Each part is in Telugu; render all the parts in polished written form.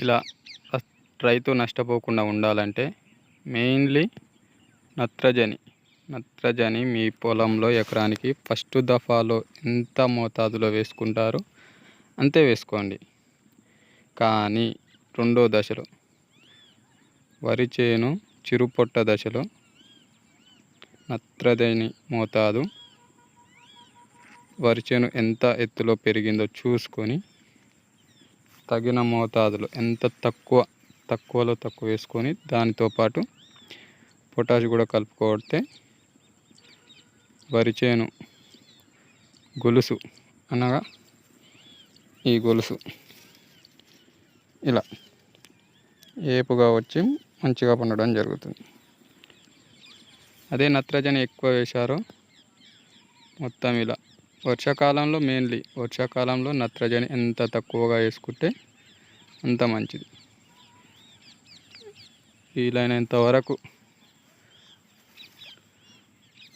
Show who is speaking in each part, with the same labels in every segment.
Speaker 1: ఇలా రైతు నష్టపోకుండా ఉండాలంటే మెయిన్లీ నత్రజని మీ పొలంలో ఎకరానికి ఫస్ట్ దఫాలో ఎంత మోతాదులో వేసుకుంటారో అంతే వేసుకోండి. కానీ రెండో దశలో వరి చేను చిరుపొట్ట దశలో నత్రజని మోతాదు వరి చేను ఎంత ఎత్తులో పెరిగిందో చూసుకొని తగిన మోతాదులో ఎంత తక్కువలో తక్కువ వేసుకొని దానితో పాటు పొటాష్ కూడా కలుపుకొడితే వరి చేను గొలుసు అనగా ఈ గొలుసు ఇలా ఏపుగా వచ్చి మంచిగా పండడం జరుగుతుంది. అదే నత్రజని ఎక్కువ వేశారో మొత్తం ఇలా వర్షాకాలంలో నత్రజని ఎంత తక్కువగా వేసుకుంటే అంత మంచిది. వీలైనంత వరకు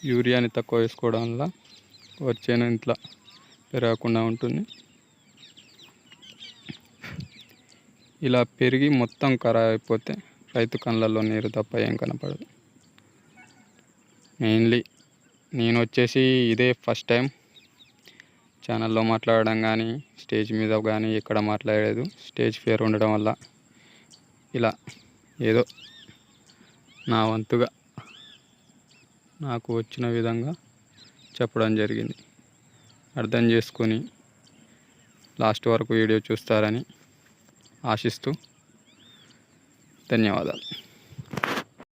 Speaker 1: యూరియాని తక్కువ వేసుకోవడం వల్ల వచ్చేను ఇంట్లో పెరగకుండా ఉంటుంది. ఇలా పెరిగి మొత్తం ఖరాబ్ అయిపోతే రైతు కళ్ళల్లో నీరు తప్ప ఏం కనపడదు. మెయిన్లీ నేను వచ్చేసి ఇదే ఫస్ట్ టైం ఛానల్లో మాట్లాడడం కానీ స్టేజ్ మీద కానీ ఎక్కడ మాట్లాడలేదు. స్టేజ్ ఫియర్ ఉండడం వల్ల ఇలా ఏదో నా వంతుగా నాకు వచ్చిన విధంగా చెప్పడం జరిగింది. అర్థం చేసుకొని లాస్ట్ వరకు వీడియో చూస్తారని ఆశిస్తూ ధన్యవాదాలు.